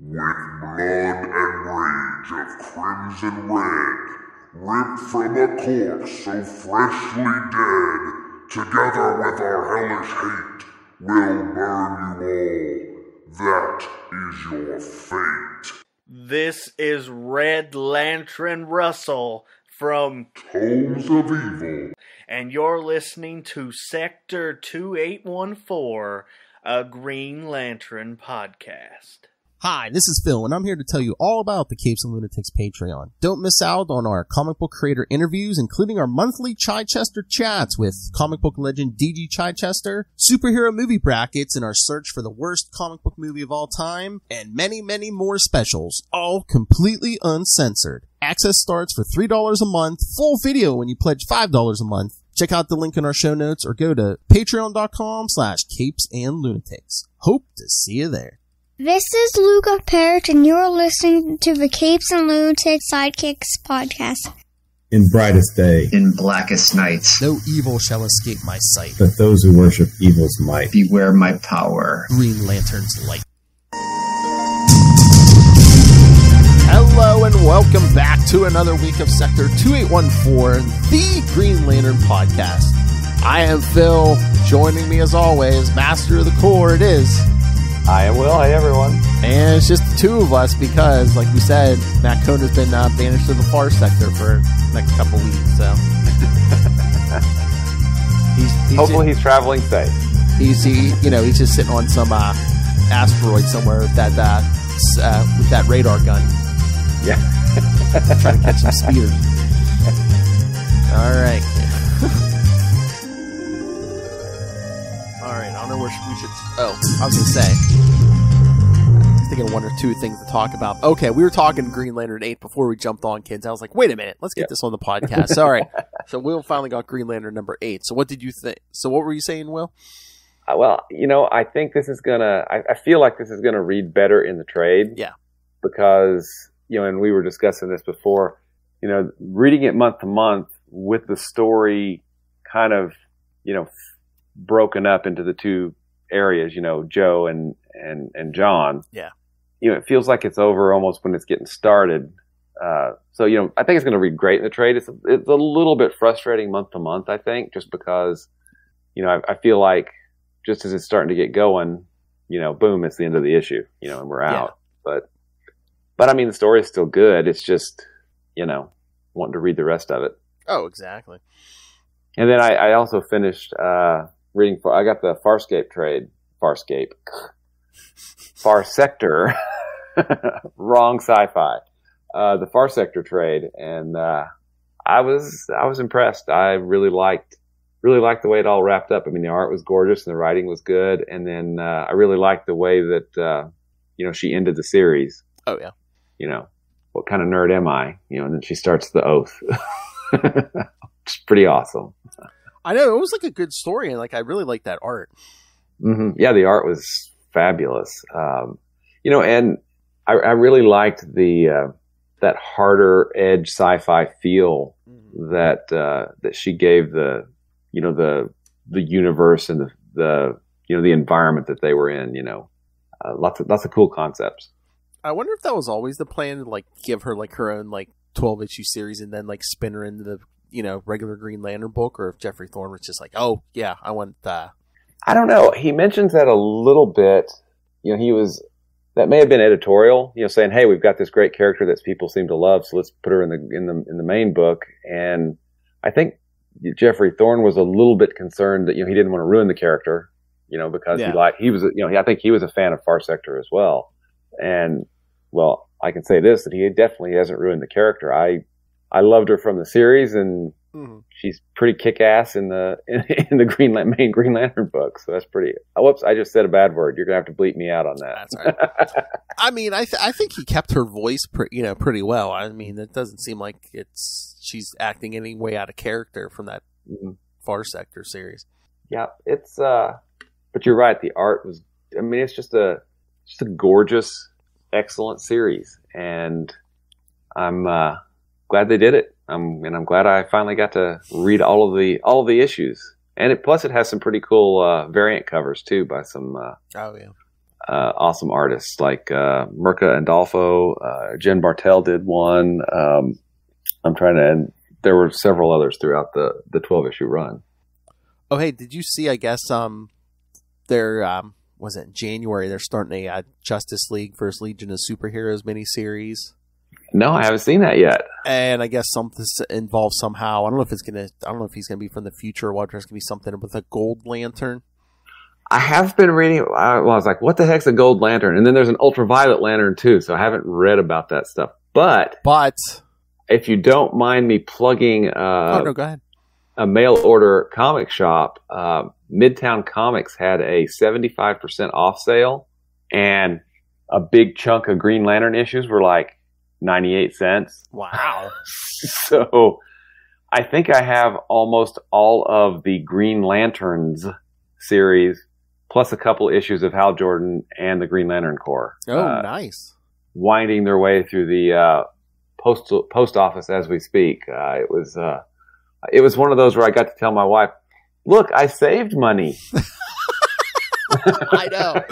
With blood and rage of crimson red, ripped from a corpse so freshly dead, together with our hellish hate, we'll burn you all. That is your fate. This is Red Lantern Russell from Tomes of Evil. And you're listening to Sector 2814, a Green Lantern podcast. Hi, this is Phil, and I'm here to tell you all about the Capes and Lunatics Patreon. Don't miss out on our comic book creator interviews, including our monthly Chichester chats with comic book legend D.G. Chichester, superhero movie brackets in our search for the worst comic book movie of all time, and many, many more specials, all completely uncensored. Access starts for $3 a month, full video when you pledge $5 a month. Check out the link in our show notes or go to patreon.com/capesandlunatics. Hope to see you there. This is Luca Perich, and you're listening to the Capes and Lunatics Sidekicks podcast. In brightest day, in blackest nights, no evil shall escape my sight, but those who worship evil's might. Beware my power. Green Lantern's light. Hello and welcome back to another week of Sector 2814, the Green Lantern podcast. I am Phil. Joining me as always, Master of the Core, it is... I am Will. Hi, everyone. And it's just the two of us because, like we said, Matt Cohn has been banished to the far sector for the next couple weeks. So hopefully he's traveling safe. He's just sitting on some asteroid somewhere with that radar gun. Yeah, trying to catch some speeders. All right. I don't know where we should... Oh, I was going to say... I was thinking of one or two things to talk about. Okay, we were talking Green Lantern 8 before we jumped on, kids. I was like, wait a minute, let's get this on the podcast. All right. So Will finally got Green Lantern number 8. So what did you think? So what were you saying, Will? Well, I think this is going to... I feel like this is going to read better in the trade. Yeah. Because, and we were discussing this before, reading it month to month with the story kind of, broken up into the two areas, Joe and John. Yeah. It feels like it's over almost when it's getting started. So, I think it's going to read great in the trade. It's a little bit frustrating month to month, I think, just because, I feel like just as it's starting to get going, boom, it's the end of the issue, and we're out. Yeah. But I mean, the story is still good. It's just, wanting to read the rest of it. Oh, exactly. And then I also finished, reading I got the Farscape trade. Far Sector. Wrong sci-fi. The Far Sector trade. And, I was impressed. I really liked the way it all wrapped up. I mean, the art was gorgeous and the writing was good. And then, I really liked the way that, she ended the series. Oh, yeah. What kind of nerd am I? And then she starts the oath. It's pretty awesome. I know, it was like a good story, and I really liked that art. Mm-hmm. Yeah, the art was fabulous. And I really liked that harder edge sci-fi feel that she gave the universe and the environment that they were in. Lots of cool concepts. I wonder if that was always the plan to give her her own 12-issue series and then spin her into the regular Green Lantern book, or if Jeffrey Thorne was just oh yeah, I want that. I don't know. He mentions that a little bit. That may have been editorial, saying, hey, we've got this great character that people seem to love, so let's put her in the main book. And I think Jeffrey Thorne was a little bit concerned that, he didn't want to ruin the character, because I think he was a fan of Far Sector as well. And well, I can say this, that he definitely hasn't ruined the character. I loved her from the series, and she's pretty kick-ass in the main Green Lantern book. So that's pretty. Whoops! I just said a bad word. You're gonna have to bleep me out on that. That's all right. I mean, I think he kept her voice pretty well. I mean, it doesn't seem like she's acting any way out of character from that Far Sector series. Yeah, it's. But you're right. The art was. I mean, it's just a gorgeous, excellent series, and I'm glad they did it. I'm glad I finally got to read all of the issues, and plus it has some pretty cool variant covers too by some awesome artists like Mirka Andolfo, Jen Bartel did one. And there were several others throughout the 12-issue run. Oh, hey, did you see, I guess, they're, was it in January, they're starting a Justice League vs. Legion of Superheroes miniseries? No, I haven't seen that yet. And I guess something involved somehow. I don't know if he's gonna be from the future or whether it's gonna be something with a Gold Lantern. I have been reading. I was like, "What the heck's a Gold Lantern?" And then there's an Ultraviolet Lantern too. So I haven't read about that stuff. But if you don't mind me plugging, no, go ahead. A mail order comic shop. Midtown Comics had a 75% off sale, and a big chunk of Green Lantern issues were like 98 cents. Wow. So I think I have almost all of the Green Lanterns series, plus a couple issues of Hal Jordan and the Green Lantern Corps. Oh, nice. Winding their way through the post office as we speak. It was one of those where I got to tell my wife, "Look, I saved money." I know.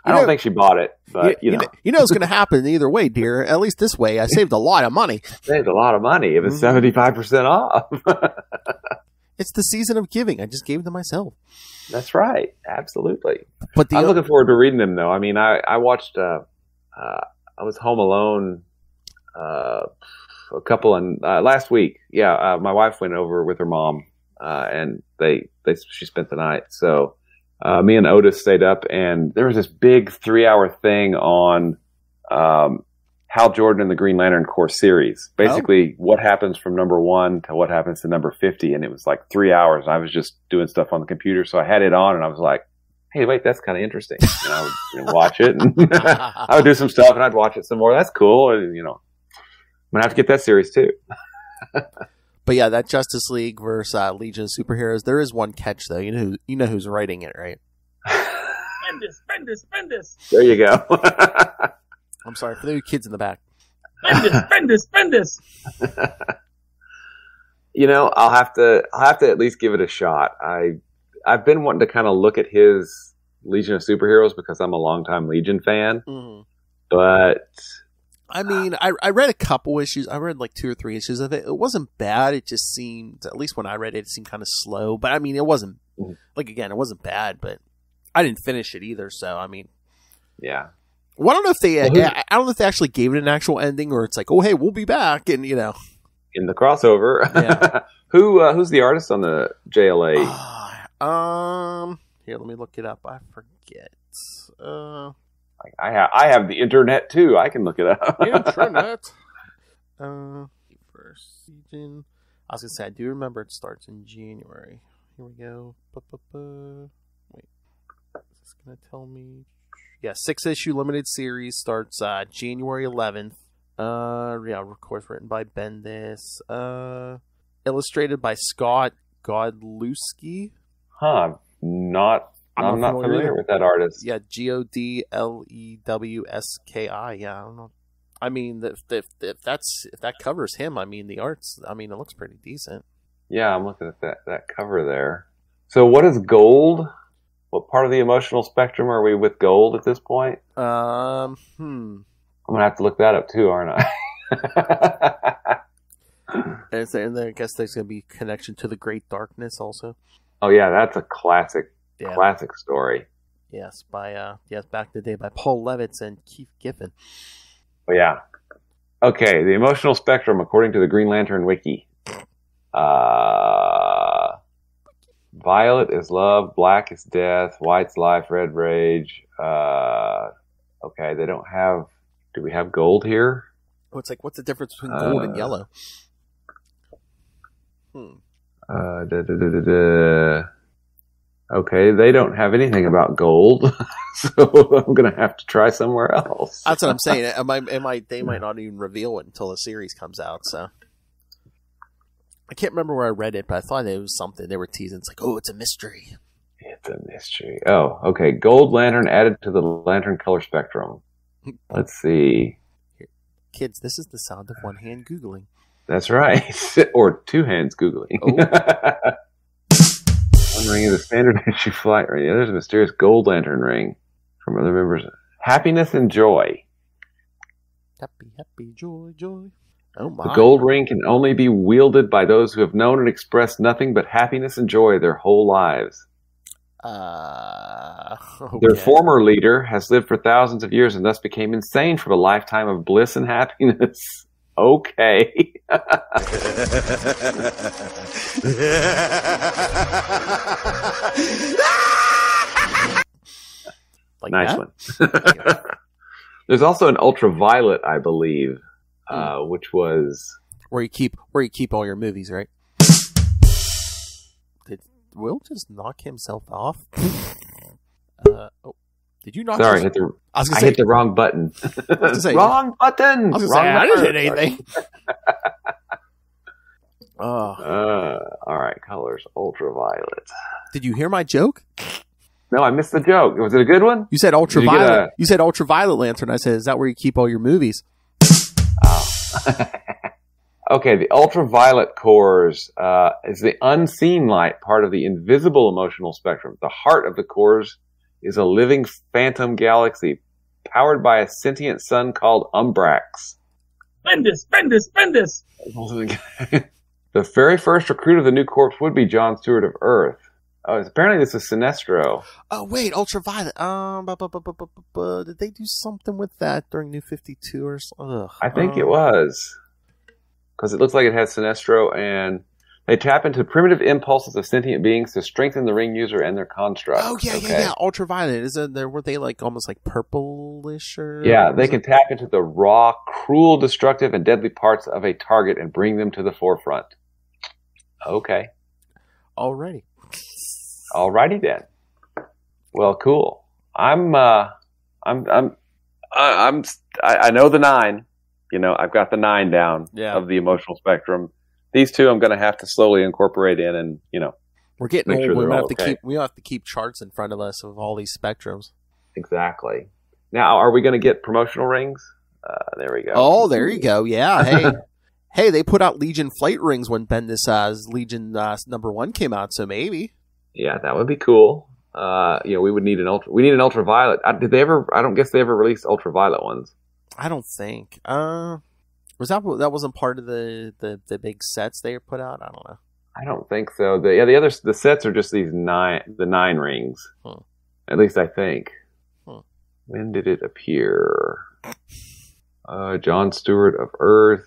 I don't think she bought it, but you know it's going to happen either way, dear. At least this way, I saved a lot of money. Saved a lot of money. It was 75% off. It's the season of giving. I just gave them to myself. That's right. Absolutely. But I'm looking forward to reading them, though. I mean, I watched. I was home alone a couple last week. Yeah, my wife went over with her mom, and she spent the night. So me and Otis stayed up, and there was this big 3-hour thing on Hal Jordan and the Green Lantern Corps series. Basically, what happens from number 1 to what happens to number 50, and it was like 3 hours. And I was just doing stuff on the computer, so I had it on, and I was like, "Hey, wait, that's kind of interesting." And I would watch it, and I would do some stuff, and I'd watch it some more. That's cool, and I'm gonna have to get that series too. But yeah, that Justice League versus Legion of Superheroes. There is one catch though. You know who's writing it, right? Bendis. There you go. I'm sorry for the kids in the back. Bendis. I'll have to at least give it a shot. I've been wanting to kind of look at his Legion of Superheroes because I'm a longtime Legion fan. Mm-hmm. But I mean, I read a couple issues. I read like 2 or 3 issues of it. It wasn't bad. It just seemed, at least when I read it, it seemed kind of slow. But I mean, it wasn't it wasn't bad. But I didn't finish it either. So I mean, yeah. Well, I don't know if they. I don't know if they actually gave it an actual ending, or it's like, "Oh, hey, we'll be back," and in the crossover. Yeah. Who's the artist on the JLA? Here, let me look it up. I forget. I have the internet too. I can look it up. Internet. First season. I was gonna say I do remember it starts in January. Here we go. Wait, is this gonna tell me? Yeah, 6-issue limited series starts January 11th. Of course, written by Bendis. Illustrated by Scott Godlewski. Huh. I'm not familiar with that artist. Yeah, Godlewski. Yeah, I don't know. I mean, if that covers him, I mean, the art's, I mean, it looks pretty decent. Yeah, I'm looking at that cover there. So what is gold? What part of the emotional spectrum are we with gold at this point? I'm going to have to look that up too, aren't I? And then I guess there's going to be connection to the Great Darkness also. Oh yeah, that's a classic story. Yes, by back in the day by Paul Levitz and Keith Giffen. Oh yeah. Okay, the emotional spectrum according to the Green Lantern Wiki. Violet is love, black is death, white's life, red rage. Okay, they don't have. Do we have gold here? Oh, it's like, what's the difference between gold and yellow? Okay, they don't have anything about gold, so I'm gonna have to try somewhere else. That's what I'm saying. They might not even reveal it until the series comes out. So I can't remember where I read it, but I thought it was something they were teasing. It's like, oh, it's a mystery. It's a mystery. Oh, okay. Gold Lantern added to the Lantern color spectrum. Let's see. Here, kids, this is the sound of one hand Googling. That's right. Or 2 hands Googling. Oh. ring is a standard issue flight ring. There's a mysterious gold lantern ring from other members. Happiness and joy. Happy, joy. Oh my. The gold ring can only be wielded by those who have known and expressed nothing but happiness and joy their whole lives. Okay. Their former leader has lived for thousands of years and thus became insane from a lifetime of bliss and happiness. Okay. Like nice that? one. There's also an ultraviolet, I believe, which was where you keep all your movies, right? Did Will just knock himself off? Did you knock? Sorry, I hit the wrong button. Wrong button. I was gonna say, I didn't hit anything. All right, colors ultraviolet. Did you hear my joke? No, I missed the joke. Was it a good one? You said ultraviolet. You said ultraviolet lantern. I said, is that where you keep all your movies? Oh. Okay, the ultraviolet cores is the unseen light, part of the invisible emotional spectrum. The heart of the cores is a living phantom galaxy powered by a sentient sun called Umbrax. Bendis! The very first recruit of the new corps would be John Stewart of Earth. Oh, apparently this is Sinestro. Oh, wait, ultraviolet. Did they do something with that during New 52 or something? I think it was. Because it looks like it has Sinestro, and they tap into primitive impulses of sentient beings to strengthen the ring user and their construct. Oh, yeah. Ultraviolet. Were they like almost like purplish or? Yeah, they can tap into the raw, cruel, destructive, and deadly parts of a target and bring them to the forefront. Okay. Alrighty then. Well, cool. I know the 9. You know, I've got the 9 down of the emotional spectrum. These two I'm going to have to slowly incorporate in, and we're getting old. Sure we have to keep charts in front of us of all these spectrums. Exactly. Now, are we going to get promotional rings? There we go. Oh, there you go. Yeah. Hey, they put out Legion flight rings when Bendis' Legion number 1 came out, so maybe. Yeah, that would be cool. We would need an ultraviolet. Did they ever? I don't guess they ever released ultraviolet ones. I don't think. Was that wasn't part of the big sets they put out? I don't know. I don't think so. The sets are just the 9 rings. At least I think. When did it appear? John Stewart of Earth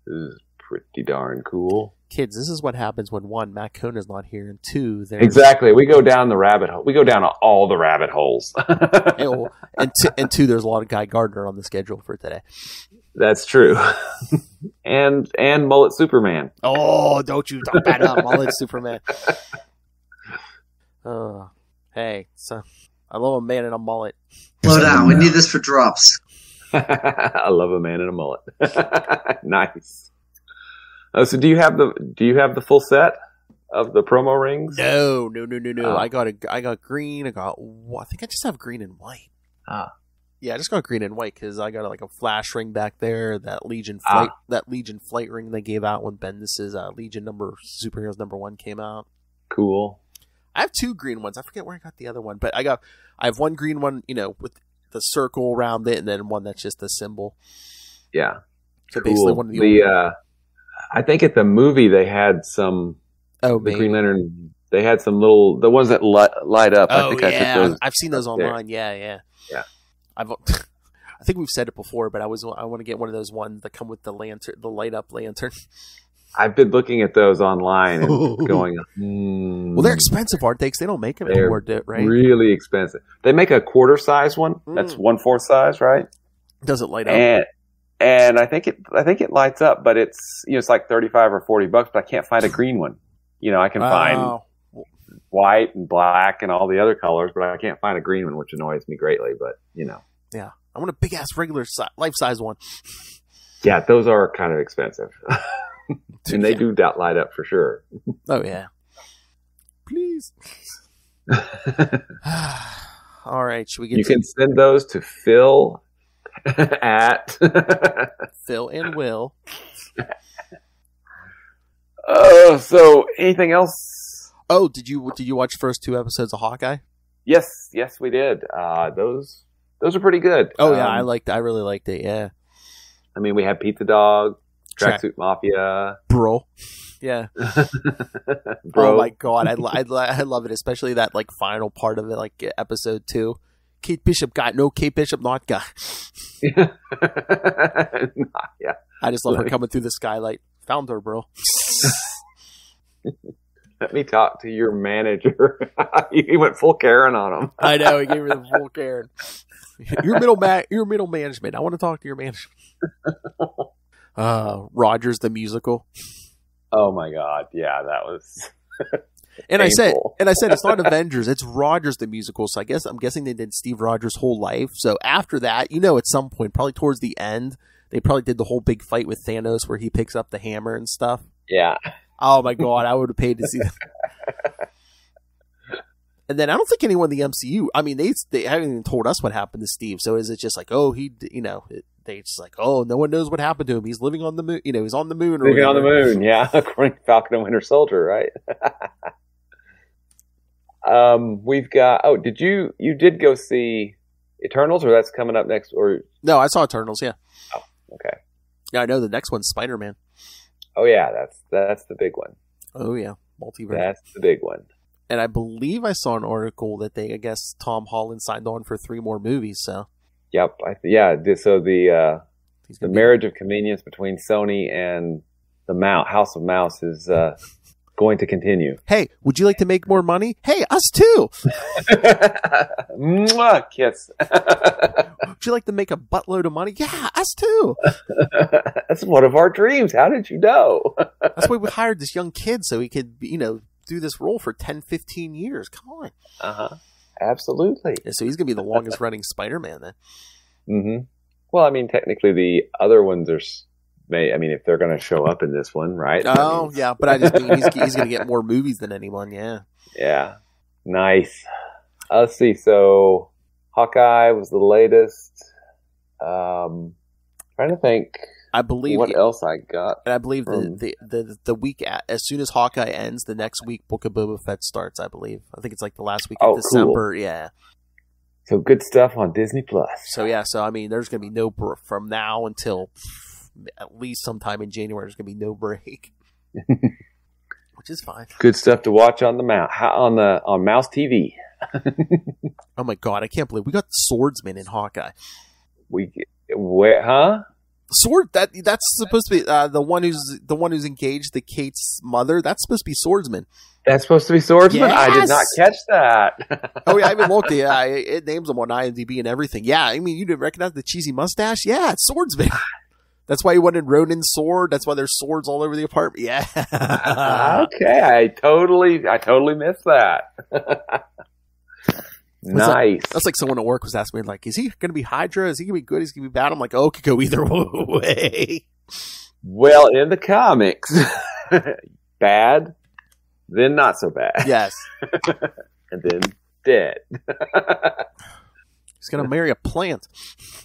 is pretty darn cool. Kids, this is what happens when 1, Matt Kona's not here, and 2, exactly. We go down the rabbit hole. We go down all the rabbit holes. and 2, there's a lot of Guy Gardner on the schedule for today. That's true. and Mullet Superman. Oh, don't you talk bad about Mullet Superman. Hey, so I love a man in a mullet. Slow down. We need this for drops. I love a man in a mullet. Nice. So do you have the full set of the promo rings? No. I got green. I think I just have green and white. Yeah, I just got green and white because I got like a flash ring back there. That Legion flight ring they gave out when Bendis' Legion Superheroes number 1 came out. Cool. I have 2 green ones. I forget where I got the other one, but I have one green one, with the circle around it, and then one that's just a symbol. Yeah. So cool. Basically one of the I think at the movie they had some. Oh, the Green Lantern. They had some the ones that light up. Oh, I think I took those. I've seen those online. Yeah. I think we've said it before, but I want to get one of those ones that come with the lantern, the light up lantern. I've been looking at those online and going, Well, they're expensive, aren't they? Because they don't make them anymore, right? Really expensive. They make a quarter size one. That's 1/4 size, right? Does it light up? And I think it lights up, but it's it's like $35 or $40, but I can't find a green one. I can find white and black and all the other colors, but I can't find a green one, which annoys me greatly. But yeah, I want a big ass regular life size one. Yeah, those are kind of expensive, and they do light up for sure. Oh yeah, please. All right, should we get? You can send those to Phil at Phil and Will. So anything else? Oh, did you watch the first 2 episodes of Hawkeye? Yes, we did. Those are pretty good. Oh yeah, I really liked it. Yeah. I mean, we had Pizza Dog, Tracksuit Mafia, Bro. Yeah. Bro. Oh my god, I love it, especially that like final part of it, like episode 2. Kate Bishop guy, no Kate Bishop not guy. Yeah. I just love her coming through the skylight. Found her, bro. Let me talk to your manager. He went full Karen on him. I know, he gave her the full Karen. Your middle management. I want to talk to your manager. Rogers the musical. Oh my god, yeah, that was. And I said it's not Avengers, it's Rogers the musical. So I'm guessing they did Steve Rogers' whole life. So after that, at some point, probably towards the end, they probably did the whole big fight with Thanos where he picks up the hammer and stuff. Yeah. Oh my god, I would have paid to see that. And then I don't think anyone in the MCU. I mean, they haven't even told us what happened to Steve. So is it just like, oh, they just like, oh, no one knows what happened to him. He's living on the moon. He's on the moon. Living on the moon, yeah. According to Falcon and Winter Soldier, right? We've got. Oh, you did go see Eternals, or that's coming up next? Or no, I saw Eternals. Yeah. Oh, okay. Yeah, I know the next one's Spider-Man. Oh yeah, that's the big one. Oh yeah, multiverse. That's the big one. And I believe I saw an article that I guess Tom Holland signed on for 3 more movies. So. Yep. So the marriage of convenience between Sony and the House of Mouse is going to continue. Hey, would you like to make more money? Hey, us too. Mwah, kiss. Would you like to make a buttload of money? Yeah, us too. That's one of our dreams. How did you know? That's why we hired this young kid so he could, do this role for 10, 15 years. Come on. Uh-huh. Absolutely. Yeah, so he's going to be the longest running Spider-Man then. Mm-hmm. Well, I mean, technically the other ones are, if they're going to show up in this one, right? Oh, yeah, but I just mean he's going to get more movies than anyone, yeah. Yeah. Nice. Let's see. So Hawkeye was the latest. Trying to think. I believe what else I got. And I believe the week as soon as Hawkeye ends, the next week Book of Boba Fett starts. I believe. I think it's like the last week of December. Cool. Yeah. So good stuff on Disney Plus. So yeah. So I mean, there's going to be no from now until at least sometime in January. There's going to be no break, which is fine. Good stuff to watch on the on Mouse TV. Oh my god! I can't believe we got Swordsman in Hawkeye. Huh? Sword that's supposed to be the one who's engaged to Kate's mother. That's supposed to be Swordsman. That's supposed to be Swordsman. Yes! I did not catch that. Oh yeah, I even looked. Yeah, it names him on IMDb and everything. Yeah, I mean you didn't recognize the cheesy mustache. Yeah, it's Swordsman. That's why he wanted Ronin's sword. That's why there's swords all over the apartment. Yeah. Okay, I totally missed that. Nice. That's like someone at work was asking me, like, is he going to be Hydra? Is he going to be good? Is he going to be bad? I'm like, oh, it could go either way. Well, in the comics, bad, then not so bad. Yes. And then dead. He's going to marry a plant.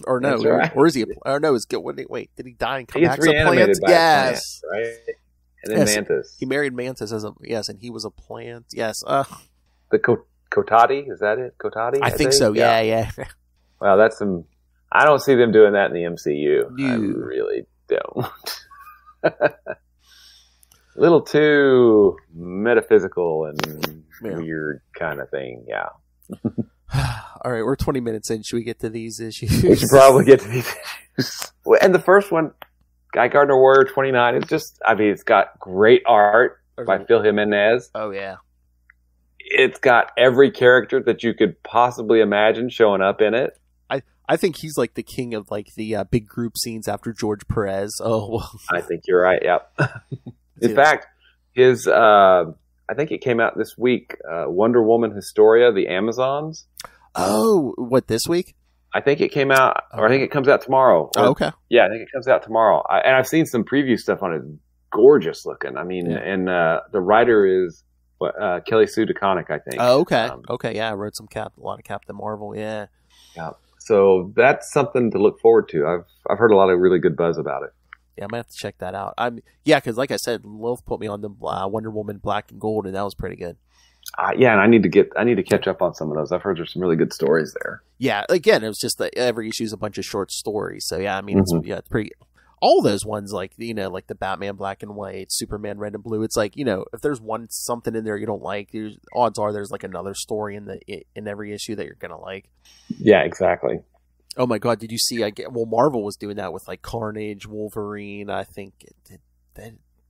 Or no. Right. Or is he wait, did he die and come back as a plant? Yes. Plant, right? And then Mantis. He married Mantis and he was a plant. Yes. The Kotati, is that it? Kotati? I think so. Yeah. Well, that's some. I don't see them doing that in the MCU. No. I really don't. A little too metaphysical and weird kind of thing. Yeah. All right, we're 20 minutes in. Should we get to these issues? We should probably get to these issues. And the first one, Guy Gardner Warrior 29, is just. It's got great art by Phil Jimenez. Oh yeah. It's got every character that you could possibly imagine showing up in it. I think he's like the king of like the big group scenes after George Perez. Oh, I think you're right. Yep. In fact, his I think it came out this week. Wonder Woman Historia, the Amazons. Oh, what, this week? I think it came out, or I think it comes out tomorrow. Okay. Yeah, I think it comes out tomorrow. And I've seen some preview stuff on it. Gorgeous looking. I mean, and the writer is. Kelly Sue DeConnick, I think. Oh, okay. Okay, yeah, I wrote a lot of Captain Marvel, yeah. Yeah. So that's something to look forward to. I've heard a lot of really good buzz about it. Yeah, I might have to check that out. Because like I said, Lilith put me on the Wonder Woman Black and Gold, and that was pretty good. Yeah, and I need to catch up on some of those. I've heard there's some really good stories there. Yeah, again, it was just that every issue is a bunch of short stories. So yeah, I mean, it's pretty. All those ones, like like the Batman Black and White, Superman Red and Blue. It's like if there's something in there you don't like, odds are there's like another story in every issue that you're gonna like. Yeah, exactly. Oh my God, did you see? Marvel was doing that with like Carnage, Wolverine. I think did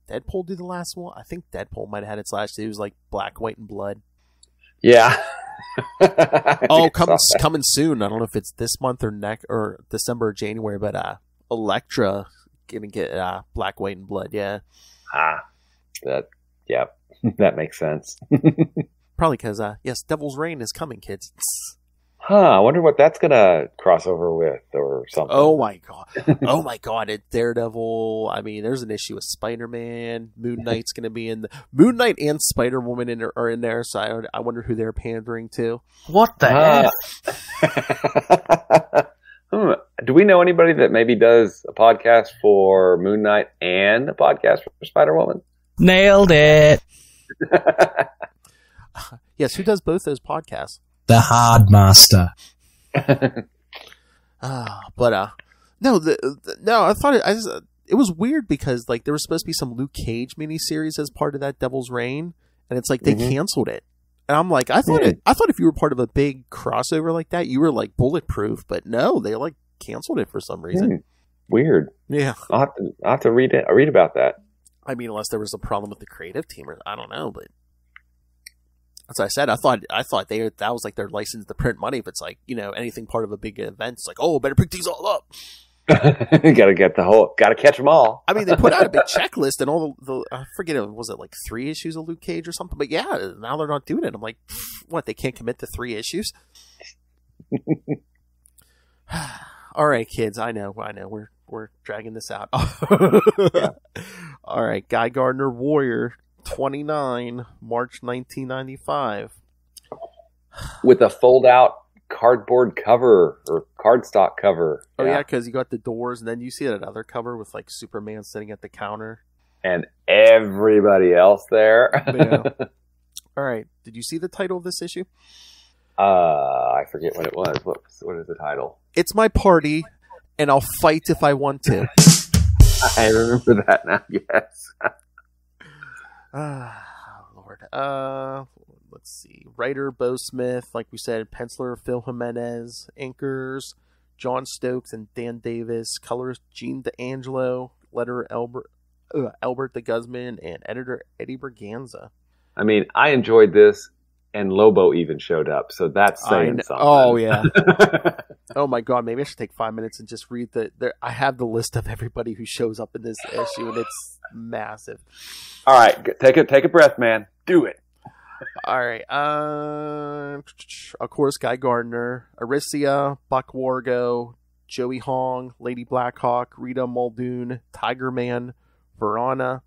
Deadpool do the last one? I think Deadpool might have had its last. It was like Black, White, and Blood. Yeah. Coming soon. I don't know if it's this month or December or January, but Elektra gonna get Black, White, and Blood. Yeah. That makes sense. Probably because yes, Devil's Reign is coming, kids. I wonder what that's gonna cross over with or something. Oh my god! It's Daredevil. I mean, there's an issue with Spider-Man. Moon Knight's gonna be in Moon Knight and Spider-Woman are in there. So I wonder who they're pandering to. What the heck? Do we know anybody that maybe does a podcast for Moon Knight and a podcast for Spider-Woman? Nailed it. Yes, who does both those podcasts? The Hard Master. No, I thought it was weird because like there was supposed to be some Luke Cage miniseries as part of that Devil's Reign, and it's like they canceled it. And I'm like, I thought if you were part of a big crossover like that, you were like bulletproof, but no, they like canceled it for some reason. Weird. Yeah, I'll have to read about that. I mean, unless there was a problem with the creative team, or I don't know, but. As I said, I thought that was like their license to print money. If it's like anything part of a big event, it's like, oh, better pick these all up. Gotta catch them all. I mean, they put out a big checklist and all the I forget, was it like 3 issues of Luke Cage or something? But yeah, now they're not doing it. I'm like, what? They can't commit to 3 issues? All right, kids. I know. We're dragging this out. Yeah. All right, Guy Gardner, Warrior. 29, March 1995. With a fold-out cardboard cover or cardstock cover. Oh yeah, because you got the doors, and then you see another cover with like Superman sitting at the counter, and everybody else there. Yeah. All right, did you see the title of this issue? I forget what it was. What is the title? It's My Party, and I'll fight if I want to. I remember that now. Yes. Lord. Let's see. Writer Bo Smith, like we said, penciler Phil Jimenez, inkers John Stokes and Dan Davis, colorist Gene D'Angelo, letterer Albert de Guzman, and editor Eddie Berganza. I mean, I enjoyed this, and Lobo even showed up, so that's saying something. Oh yeah. Oh my God, maybe I should take 5 minutes and just read I have the list of everybody who shows up in this issue, and it's massive. All right, take a breath, man. Do it. All right. Of course, Guy Gardner, Aricia, Buck Wargo, Joey Hong, Lady Blackhawk, Rita Muldoon, Tiger Man, Verona,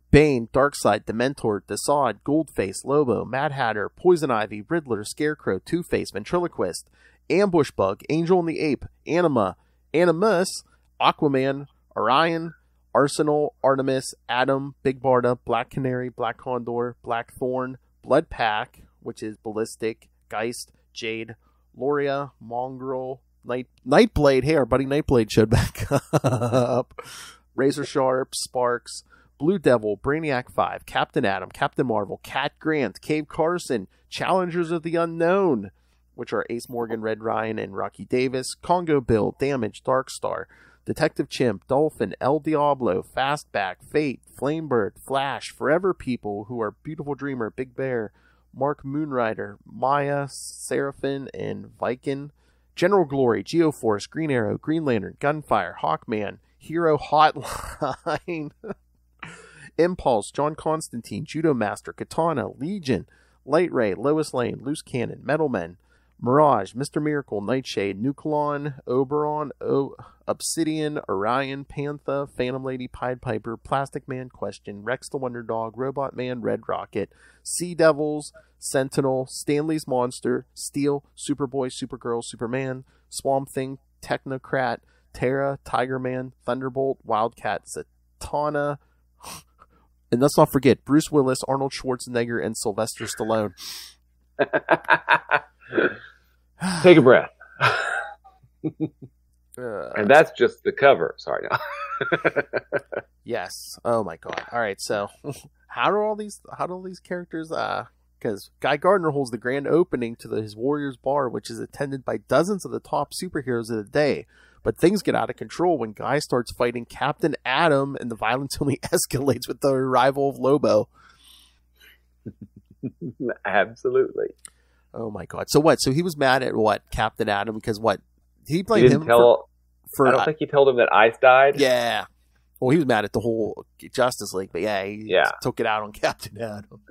Bane, Darkseid, Dementor, Desaad, Goldface, Lobo, Mad Hatter, Poison Ivy, Riddler, Scarecrow, Two-Face, Ventriloquist, Ambush Bug, Angel and the Ape, Animus, Aquaman, Orion, Arsenal, Artemis, Adam, Big Barda, Black Canary, Black Condor, Blackthorn, Blood Pack, which is Ballistic, Geist, Jade, Loria, Mongrel, Nightblade. Hey, our buddy Nightblade showed back up. Razor Sharp, Sparks, Blue Devil, Brainiac 5, Captain Atom, Captain Marvel, Cat Grant, Cave Carson, Challengers of the Unknown, which are Ace Morgan, Red Ryan, and Rocky Davis, Congo Bill, Damage, Darkstar, Detective Chimp, Dolphin, El Diablo, Fastback, Fate, Flamebird, Flash, Forever People, who are Beautiful Dreamer, Big Bear, Mark Moonrider, Maya, Seraphim, and Viking, General Glory, Geoforce, Green Arrow, Green Lantern, Gunfire, Hawkman, Hero Hotline, Impulse, John Constantine, Judo Master, Katana, Legion, Light Ray, Lois Lane, Loose Cannon, Metal Men, Mirage, Mr. Miracle, Nightshade, Nucleon, Oberon, Obsidian, Orion, Panther, Phantom Lady, Pied Piper, Plastic Man, Question, Rex the Wonder Dog, Robot Man, Red Rocket, Sea Devils, Sentinel, Stanley's Monster, Steel, Superboy, Supergirl, Superman, Swamp Thing, Technocrat, Terra, Tiger Man, Thunderbolt, Wildcat, Zatanna, And let's not forget Bruce Willis, Arnold Schwarzenegger, and Sylvester Stallone. Take a breath. And that's just the cover. Sorry. No. Yes. Oh my God. All right. So, how do all these characters? Because Guy Gardner holds the grand opening to his Warriors Bar, which is attended by dozens of the top superheroes of the day. But things get out of control when Guy starts fighting Captain Atom, and the violence only escalates with the arrival of Lobo. Absolutely. Oh my God. So what? So he was mad at what? Captain Atom? Because what? He blamed him for I don't think he told him that Ice died. Yeah. Well, he was mad at the whole Justice League, but he took it out on Captain Atom.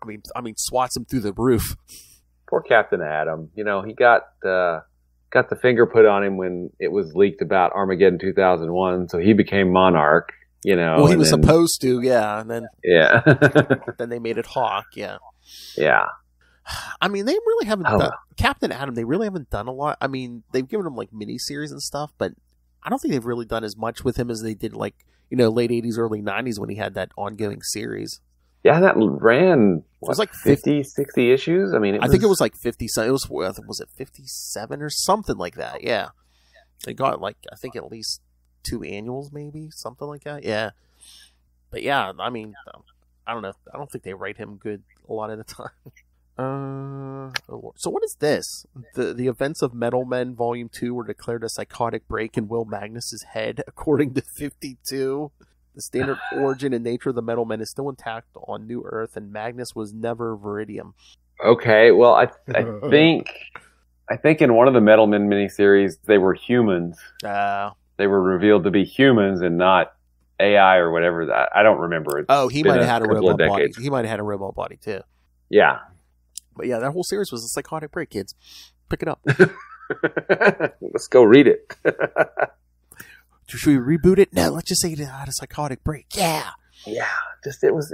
I mean, swats him through the roof. Poor Captain Atom. You know, he got the finger put on him when it was leaked about Armageddon 2001, so he became Monarch. You know, well, he was supposed to, and then then they made it Hawk, yeah. I mean, they really haven't done Captain Atom. They really haven't done a lot. I mean, they've given him like miniseries and stuff, but I don't think they've really done as much with him as they did, like, you know, late 80s, early 90s when he had that ongoing series. Yeah, that ran. It was like 50, 60 issues. I mean, I think it was like 50. It was it 57 or something like that? Yeah, they got like I think at least 2 annuals, maybe something like that. Yeah, but yeah, I mean, I don't know. I don't think they write him good a lot of the time. So what is this? The events of Metal Men Volume 2 were declared a psychotic break in Will Magnus's head, according to 52. The standard origin and nature of the Metal Men is still intact on New Earth, and Magnus was never Viridium. Okay, well, I think in one of the Metal Men miniseries they were humans. They were revealed to be humans and not AI or whatever. That I don't remember. He might have had a robot body. He might have had a robot body too. Yeah. But yeah, that whole series was a psychotic break, kids. Pick it up. Let's go read it. Should we reboot it? No, let's just say it had a psychotic break. Yeah. Yeah. Just it was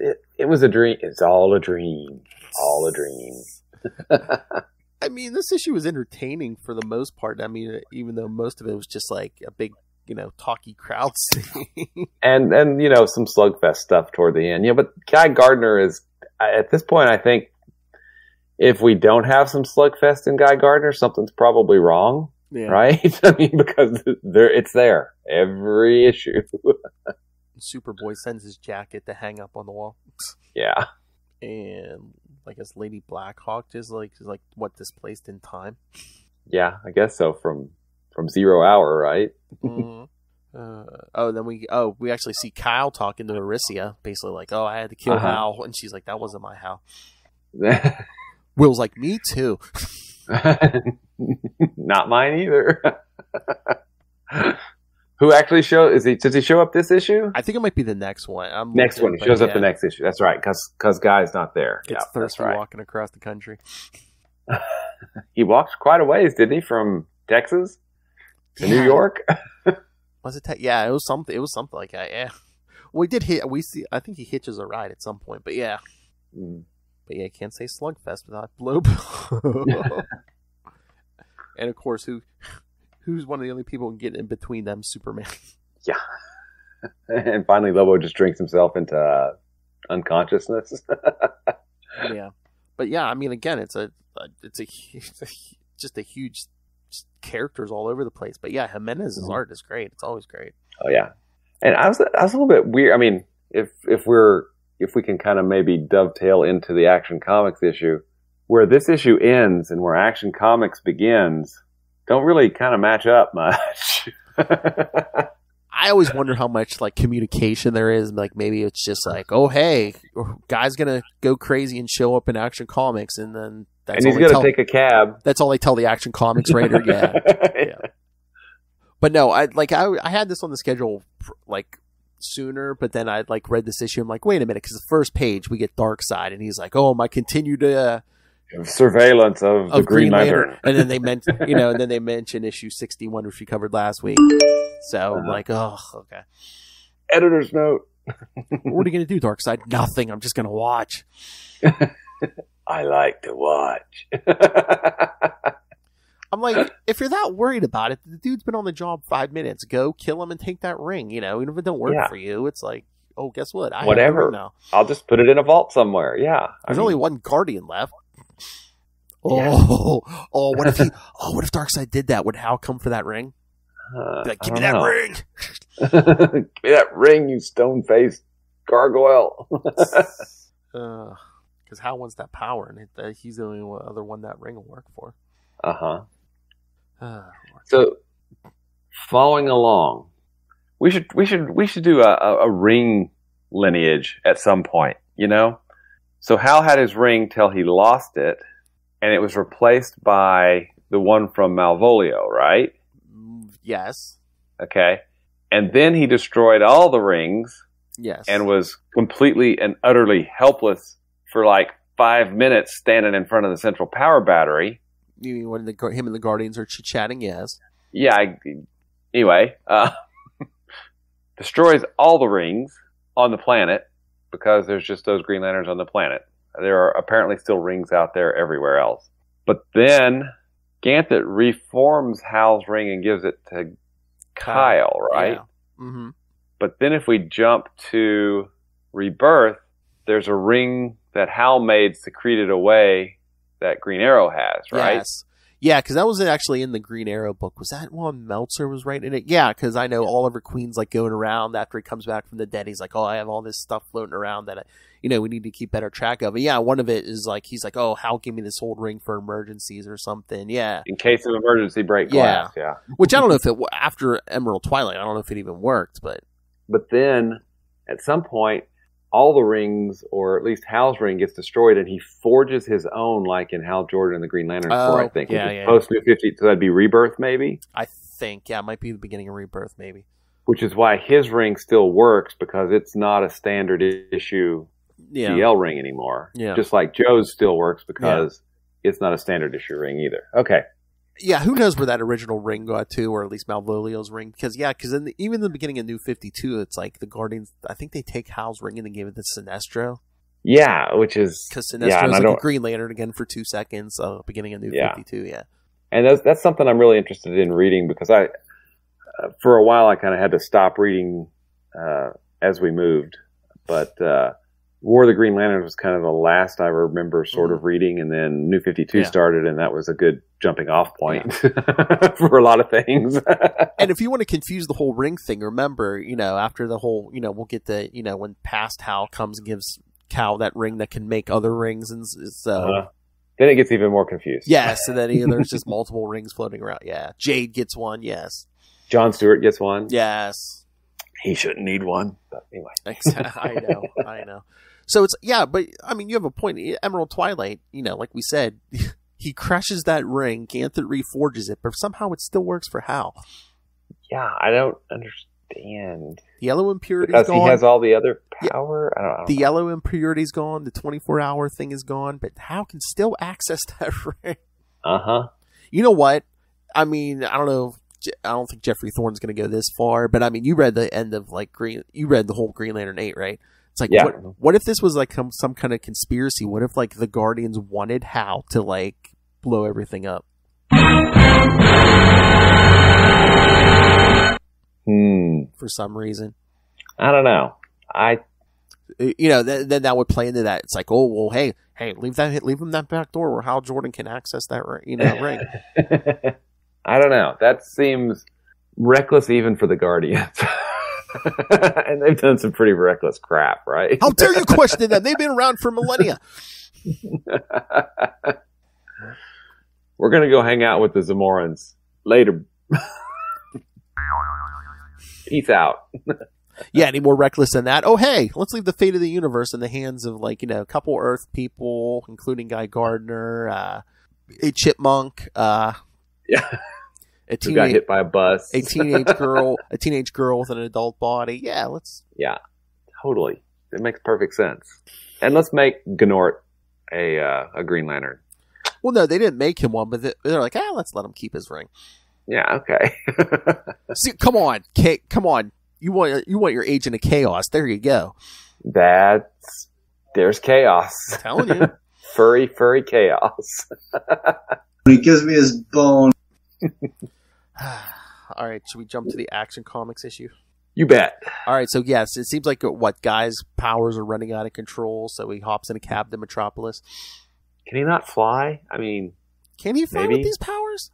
a dream. It's all a dream. All a dream. I mean, this issue was entertaining for the most part. I mean, even though most of it was just like a big, you know, talky crowd scene. and you know, some slugfest stuff toward the end. Yeah, but Guy Gardner is at this point, I think, if we don't have some slugfest in Guy Gardner, something's probably wrong, right? I mean, because it's there every issue. Superboy sends his jacket to hang up on the wall. Yeah, and I guess Lady Blackhawk is like what, displaced in time? Yeah, I guess so. From 0 Hour, right? Mm-hmm. Then we actually see Kyle talking to Arisia, basically like, I had to kill Hal, and she's like, that wasn't my Hal. Will's like, me too. Not mine either. Who actually does he show up this issue? I think it might be the next one. Next one. He shows up the next issue. That's right, because Guy's not there. It's thirsty walking across the country. He walked quite a ways, didn't he, from Texas to New York? Was it? Yeah, it was something. It was something like that. Yeah. Well, I think he hitches a ride at some point, but yeah. But yeah, you can't say Slugfest without Lobo. And of course, who's one of the only people who can get in between them? Superman. Yeah. And finally, Lobo just drinks himself into unconsciousness. Yeah, but yeah, I mean, again, it's just a huge characters all over the place. But yeah, Jimenez's art is great. It's always great. Oh yeah, and I was a little bit weird. I mean, if we can kind of maybe dovetail into the Action Comics issue, where this issue ends and where Action Comics begins, don't really kind of match up much. I always wonder how much like communication there is. Like maybe it's just like, oh hey, guy's gonna go crazy and show up in Action Comics, and then he's gonna take a cab. That's all they tell the Action Comics writer. Yeah. But no, I had this on the schedule like sooner, but then I like read this issue. I'm like, wait a minute, because the first page we get Darkseid, and he's like, oh, my continued surveillance of the Green Lantern. And then they mention issue 61, which we covered last week. So I'm like, oh, okay. Editor's note. What are you going to do, Darkseid? Nothing. I'm just going to watch. I like to watch. I'm like, if you're that worried about it, the dude's been on the job 5 minutes. Go kill him and take that ring. You know, even if it don't work for you, it's like, oh, guess what? I Whatever. have the ring now. I'll just put it in a vault somewhere. Yeah. There's only one Guardian left. Yeah. What if what if Darkseid did that? Would Hal come for that ring? Like, give me that ring. Give me that ring, you stone-faced gargoyle. Because Hal wants that power, and he's the only other one that ring will work for. So, following along, we should do a ring lineage at some point. You know, so Hal had his ring till he lost it, and it was replaced by the one from Malvolio, right? Yes. Okay. And then he destroyed all the rings. Yes. And was completely and utterly helpless for like 5 minutes standing in front of the central power battery. You mean when him and the Guardians are chit-chatting? Yes. Yeah. Anyway, destroys all the rings on the planet because there's just those Green Lanterns on the planet. There are apparently still rings out there everywhere else. But then Ganthet reforms Hal's ring and gives it to Kyle, right? Yeah. Mm-hmm. But then if we jump to Rebirth, there's a ring that Hal made secreted away that Green Arrow has, right? Yes. Yeah, because that was actually in the Green Arrow book. Was that one Meltzer was writing it? Yeah, because I know Oliver Queen's like going around after he comes back from the dead. He's like, oh, I have all this stuff floating around that, we need to keep better track of. But yeah, one of it is like, he's like, oh, Hal gave me this old ring for emergencies or something. Yeah. In case of emergency, break glass. Yeah. Which I don't know if after Emerald Twilight, I don't know if it even worked, but. But then at some point, all the rings, or at least Hal's ring, gets destroyed, and he forges his own, like in Hal Jordan and the Green Lantern Corps, I think. Yeah. Post New 50, so that'd be Rebirth, maybe? I think, yeah, it might be the beginning of Rebirth, maybe. Which is why his ring still works, because it's not a standard issue DL ring anymore. Yeah. Just like Joe's still works, because it's not a standard issue ring either. Okay. Yeah, who knows where that original ring got to, or at least Malvolio's ring? Because even in the beginning of New 52, it's like the Guardians, I think they take Hal's ring and they give it to Sinestro. Yeah, which is... Because Sinestro's like a Green Lantern again for 2 seconds, beginning of New 52, yeah. And that's something I'm really interested in reading, because for a while I kind of had to stop reading as we moved. But War of the Green Lanterns was kind of the last I remember sort of reading, and then New 52 started, and that was a good jumping off point for a lot of things. And if you want to confuse the whole ring thing, remember, after the whole, we'll get the, when past Hal comes and gives Cal that ring that can make other rings, and so... Then it gets even more confused. Yes, and then there's just multiple rings floating around. Yeah. Jade gets one, yes. John Stewart gets one. Yes. He shouldn't need one, but anyway. I know. So it's, but, you have a point. Emerald Twilight, like we said, he crashes that ring, Ganthet reforges it, but somehow it still works for Hal. Yeah, I don't understand. The yellow impurity's because gone. Because he has all the other power? I don't know. The yellow impurity's gone, the 24-hour thing is gone, but Hal can still access that ring. Uh-huh. You know what? I don't think Jeffrey Thorne's going to go this far, but you read the end of you read the whole Green Lantern 8, right? It's like, what if this was like some kind of conspiracy? What if the Guardians wanted Hal to blow everything up? For some reason. I don't know. Then that would play into that. It's like, oh, well, hey, leave him that back door where Hal Jordan can access that ring. I don't know. That seems reckless even for the Guardians. And they've done some pretty reckless crap, right? How dare you question them? They've been around for millennia. We're going to go hang out with the Zamorans later. Peace out. Yeah, any more reckless than that? Oh, hey, let's leave the fate of the universe in the hands of, a couple Earth people, including Guy Gardner, a chipmunk, who got hit by a bus. a teenage girl with an adult body. Yeah, Yeah, totally. It makes perfect sense. And let's make Gnort a Green Lantern. Well, no, they didn't make him one, but they're like, let's let him keep his ring. Yeah, okay. See, come on. You want your Agent of Chaos. There you go. There's chaos. I'm telling you. Furry chaos. He gives me his bone. All right, should we jump to the Action Comics issue? You bet. All right, so yes, it seems like Guy's powers are running out of control, so he hops in a cab to Metropolis. Can he not fly? I mean, can he fly with these powers?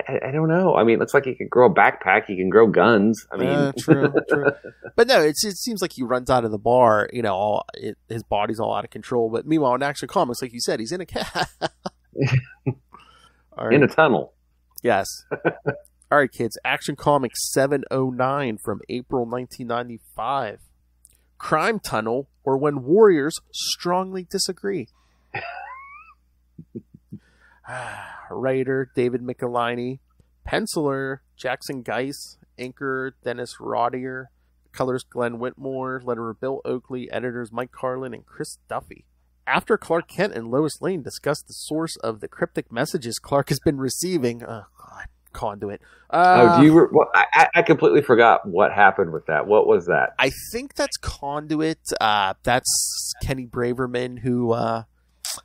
I don't know. I mean, it looks like he can grow a backpack. He can grow guns. I mean, true. But no, it seems like he runs out of the bar. You know, his body's all out of control. But meanwhile, in Action Comics, like you said, he's in a cab. Right. In a tunnel. Yes. All right, kids. Action Comics 709 from April 1995. Crime Tunnel, or When Warriors Strongly Disagree. Writer David Michelinie, penciler Jackson Geis, inker Dennis Roddier, colors Glenn Whitmore, letterer Bill Oakley, editors Mike Carlin and Chris Duffy. After Clark Kent and Lois Lane discuss the source of the cryptic messages Clark has been receiving, Conduit. I completely forgot what happened with that. What was that? I think that's Conduit. That's Kenny Braverman, who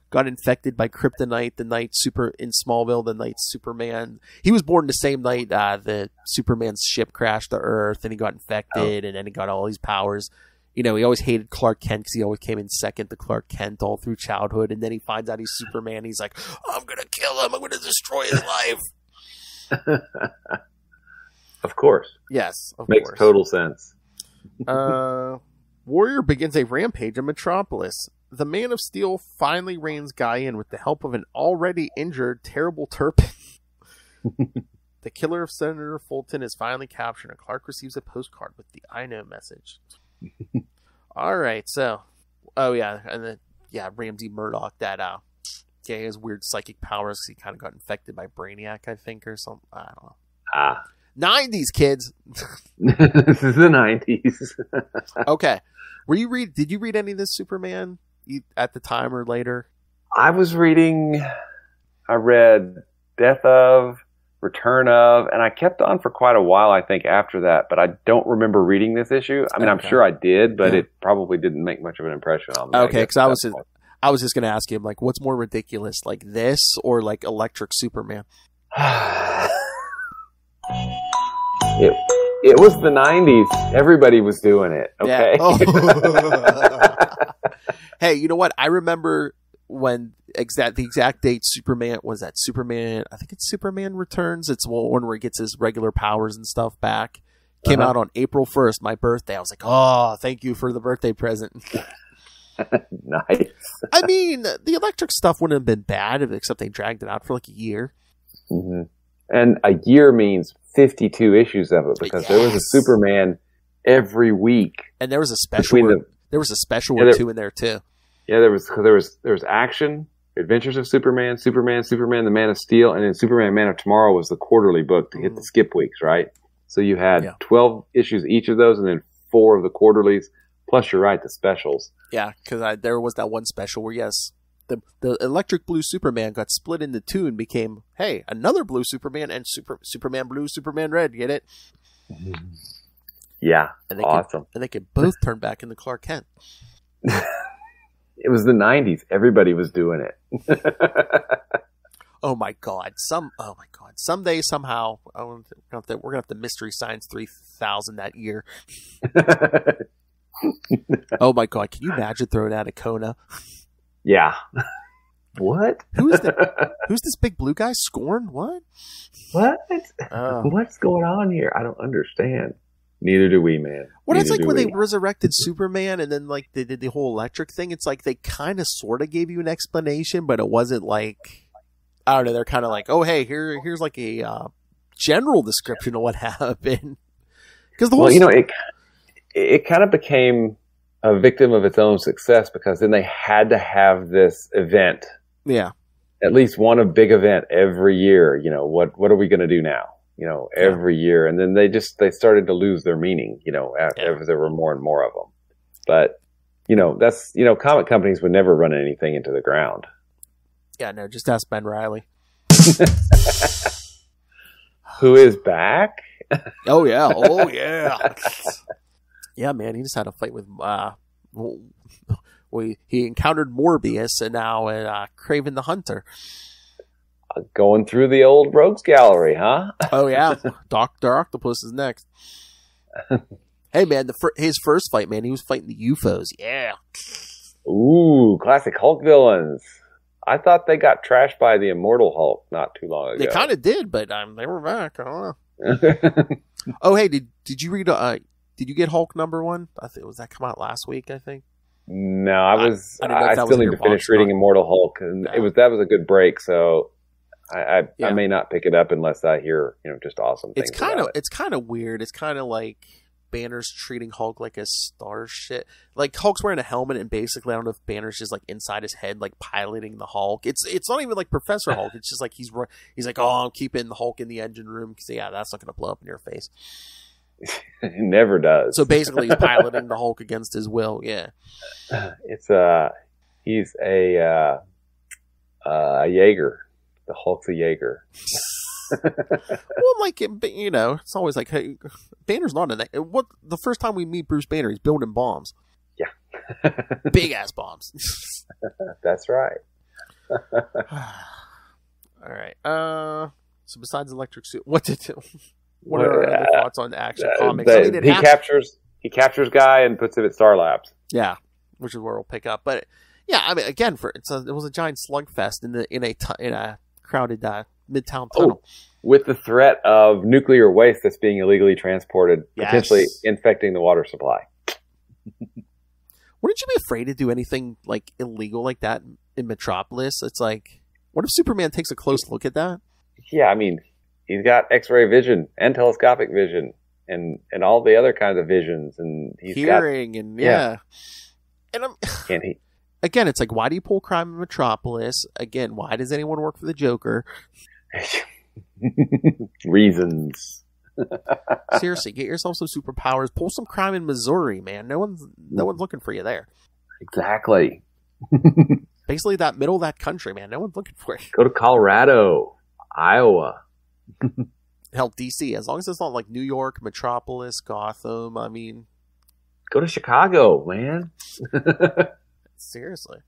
got infected by kryptonite the night in Smallville, the night Superman. He was born the same night the Superman's ship crashed to Earth, and he got infected, and then he got all these powers. You know, he always hated Clark Kent because he always came in second to Clark Kent all through childhood, and then he finds out he's Superman. He's like, I'm going to kill him. I'm going to destroy his life. Of course. Yes, of Makes course. Total sense. Warrior begins a rampage in Metropolis. The Man of Steel finally reins Guy in with the help of an already injured Terrible Turpin. The killer of Senator Fulton is finally captured, and Clark receives a postcard with the I know message. All right, so, and then Ramsey Murdoch, that he has weird psychic powers because he kind of got infected by Brainiac, I think, or something. I don't know. 90s, kids. This is the 90s. Okay, did you read any of this Superman at the time or later? I read Death of, Return of, and I kept on for quite a while, I think, after that, but I don't remember reading this issue. I mean, I'm sure I did, but it probably didn't make much of an impression on me. Okay, because I was just going to ask him, like, what's more ridiculous, like this or like Electric Superman? It was the 90s. Everybody was doing it, okay? Yeah. Oh. Hey, you know what? I remember when the exact date Superman, I think it's Superman Returns. It's one where he gets his regular powers and stuff back. Came out on April 1st, my birthday. I was like, oh, thank you for the birthday present. Nice. I mean, the electric stuff wouldn't have been bad, except they dragged it out for like a year. Mm-hmm. And a year means 52 issues of it, because there was a Superman every week. And there was a special there was a special or two in there too. Yeah, there was Action, Adventures of Superman, The Man of Steel, and then Superman Man of Tomorrow was the quarterly book to hit the skip weeks, right? So you had 12 issues each of those, and then 4 of the quarterlies, plus you're right, the specials. Yeah, because there was that one special where, the electric blue Superman got split into 2 and became, hey, another blue Superman and Superman blue, Superman red, get it? Yeah, and awesome. And they could both turn back into Clark Kent. It was the 90s. Everybody was doing it. Oh my God. Someday, somehow, we're going to have the Mystery Science 3000 that year. Oh my God. Can you imagine throwing out a Kona? Yeah. What? Who's this big blue guy? Scorn? What? What's going on here? I don't understand. Neither do we, man. It's like when they resurrected Superman and then like they did the whole electric thing. It's like they kind of sort of gave you an explanation, but it wasn't like, I don't know. They're kind of like, oh, hey, here's like a general description of what happened. Because it kind of became a victim of its own success, because then they had to have this event. Yeah. At least one big event every year. You know, what are we going to do now? You know, every year. And then they started to lose their meaning, as there were more and more of them. But, comic companies would never run anything into the ground. Yeah, no, just ask Ben Reilly. Who is back? Oh, yeah. Yeah, man, he just had a fight with, he encountered Morbius and now Kraven the Hunter. Going through the old rogues gallery, huh? Oh, yeah. Dr. Octopus is next. Hey, man, his first fight, man, he was fighting the UFOs. Yeah. Ooh, classic Hulk villains. I thought they got trashed by the Immortal Hulk not too long ago. They kind of did, but they were back. I don't know. Oh, hey, did you read? Did you get Hulk #1? I think was that come out last week. I think. No, I still need to finish reading box. Immortal Hulk, and Yeah. that was a good break. So I may not pick it up unless I hear just awesome things. It's kind of weird. It's kind of like Banner's treating Hulk like a star shit. Like Hulk's wearing a helmet, and basically, I don't know if Banner's just like inside his head, like piloting the Hulk. It's not even like Professor Hulk. It's just like he's like, oh, I'm keeping the Hulk in the engine room because that's not going to blow up in your face. It never does. So basically, he's piloting the Hulk against his will. Yeah, it's he's a Jaeger. The Hulk's a Jaeger. Well, like it's always like, hey, Banner's not what the first time we meet Bruce Banner, he's building bombs. Yeah, big ass bombs. That's right. All right. So besides Electric Suit, what are our other thoughts on Action Comics? He captures Guy and puts him at Star Labs. Yeah, which is where we'll pick up. But yeah, I mean, again, it was a giant slugfest in a crowded Midtown tunnel. With the threat of nuclear waste that's being illegally transported, potentially infecting the water supply. Wouldn't you be afraid to do anything like illegal like that in Metropolis? It's like, what if Superman takes a close look at that? Yeah, I mean, he's got X-ray vision and telescopic vision and all the other kinds of visions, and he's hearing got, and yeah. And can he? Again, it's like, why do you pull crime in Metropolis? Again, why does anyone work for the Joker? Reasons. Seriously, get yourself some superpowers. Pull some crime in Missouri, man. No one's looking for you there. Exactly. Basically, that middle of that country, man. No one's looking for you. Go to Colorado, Iowa. Hell, DC. As long as it's not like New York, Metropolis, Gotham. I mean, go to Chicago, man. Seriously.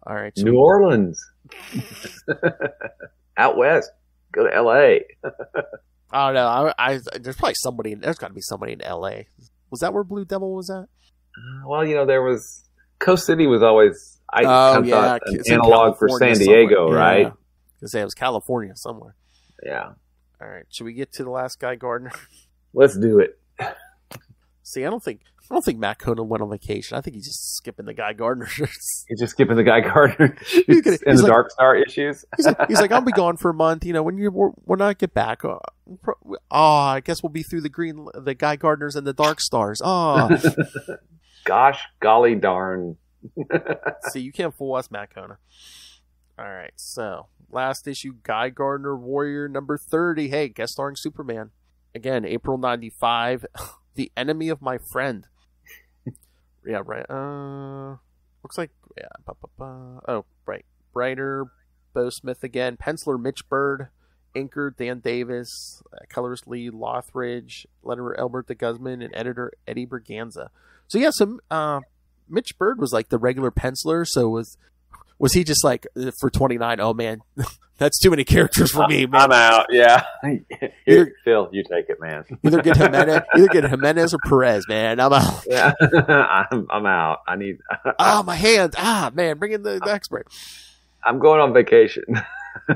All right. New Orleans. Out west. Go to L.A. I don't know. There's probably somebody. There's got to be somebody in L.A. Was that where Blue Devil was at? Well, there was Coast City was always an analog for San Diego, right? Because it was California somewhere. Yeah. All right. Should we get to the last Guy Gardner? Let's do it. See, I don't think Matt Conan went on vacation. I think he's just skipping the Guy Gardner shirts. He's just skipping the Guy Gardner and the Dark Star issues. He's like, I'll be gone for a month. When I get back, I guess we'll be through the Guy Gardners and the Dark Stars. Oh, gosh, golly darn. See, you can't fool us, Matt Conan. All right, so last issue, Guy Gardner, Warrior number 30. Hey, guest starring Superman. Again, April 95. The Enemy of My Friend. Yeah, right. Looks like, yeah. Oh, right. Writer, Bo Smith again. Penciler, Mitch Bird. Inker, Dan Davis. Colorist, Lee Lothridge. Letterer, Albert de Guzman. And editor, Eddie Berganza. So, yeah, Mitch Bird was like the regular penciler. So, was he just like, for 29, oh, man, that's too many characters for me, man. I'm out, yeah. Here, Phil, you take it, man. Either get Jimenez or Perez, man. I'm out. Yeah, I'm out. I need... my hands. Man, bring in the expert. I'm going on vacation. I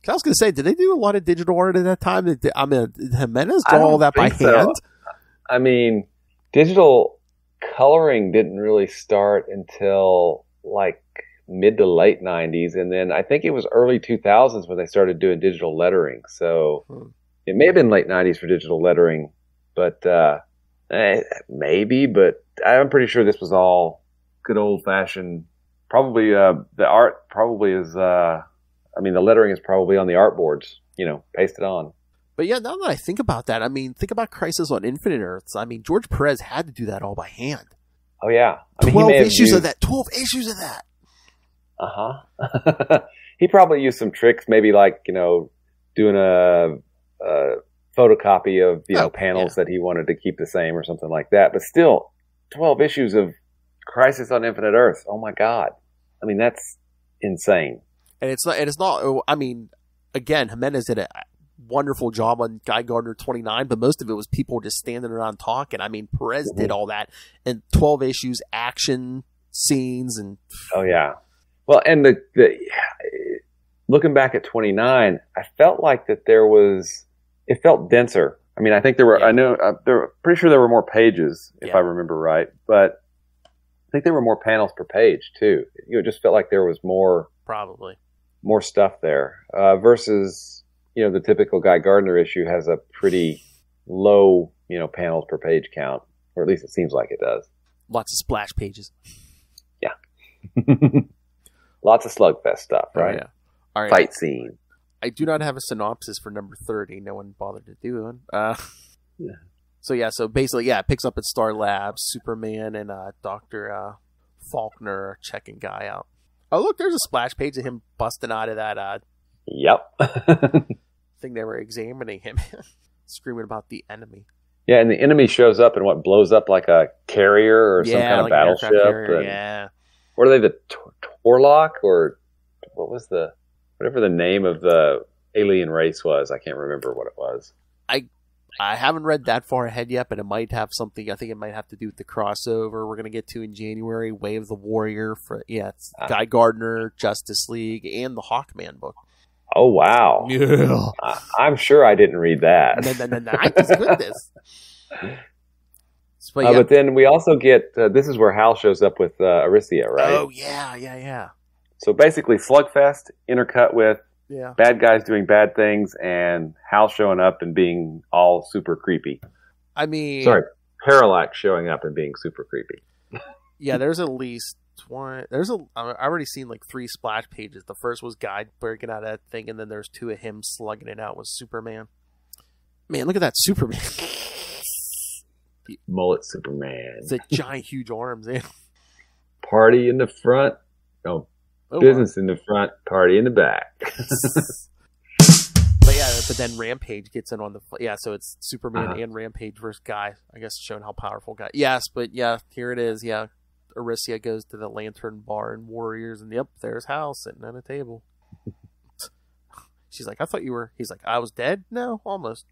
was going to say, did they do a lot of digital art at that time? Did Jimenez draw all that by hand? I mean, digital coloring didn't really start until, like, mid to late 90s, and then I think it was early 2000s when they started doing digital lettering. So it may have been late 90s for digital lettering, but maybe. But I'm pretty sure this was all good old fashioned. Probably the art probably is. The lettering is probably on the art boards. Pasted on. But yeah, now that I think about that, I mean, think about Crisis on Infinite Earths. I mean, George Perez had to do that all by hand. Oh yeah, 12 issues of that. 12 issues of that. He probably used some tricks, maybe like, doing a photocopy of, panels that he wanted to keep the same or something like that. But still, 12 issues of Crisis on Infinite Earths. Oh my God. I mean, that's insane. And it's not, I mean, again, Jimenez did a wonderful job on Guy Gardner 29, but most of it was people just standing around talking. I mean, Perez did all that, and 12 issues, action scenes, and oh yeah. Well, and the looking back at 29, I felt like that it felt denser. I mean, I think there were, pretty sure there were more pages, if I remember right, but I think there were more panels per page too. It just felt like there was more stuff there, versus, the typical Guy Gardner issue has a pretty low, panels per page count, or at least it seems like it does. Lots of splash pages. Yeah. Lots of slugfest stuff, right? Oh, yeah. All right. Fight scene. I do not have a synopsis for number 30. No one bothered to do one. So basically, it picks up at Star Labs. Superman and Dr. Faulkner are checking Guy out. Oh, look, there's a splash page of him busting out of that thing they were examining him, screaming about the enemy. Yeah, and the enemy shows up and blows up like a carrier or some kind of battleship. What are they, the Torlock, or what was whatever the name of the alien race was? I can't remember what it was. I haven't read that far ahead yet, but it might have something. I think it might have to do with the crossover we're going to get to in January, Way of the Warrior. It's Guy Gardner, Justice League, and the Hawkman book. Oh, wow. Yeah. I'm sure I didn't read that. Goodness. But then we also get, this is where Hal shows up with Arisia, right? Oh, yeah. So basically slugfest intercut with bad guys doing bad things and Hal showing up and being all super creepy. I mean... Sorry, Parallax showing up and being super creepy. Yeah, there's at least one... I've already seen like 3 splash pages. The first was Guy breaking out of that thing, and then there's 2 of him slugging it out with Superman. Man, look at that Superman. Mullet Superman. It's a giant, huge arms, man. Party in the front. Business in the front, party in the back. But then Rampage gets in on so it's Superman and Rampage versus Guy. I guess showing how powerful Guy. Yes, but here it is. Yeah, Arisia goes to the Lantern Bar and Warriors, and there's Hal sitting at a table. She's like, I thought you were. He's like, I was dead. No, almost.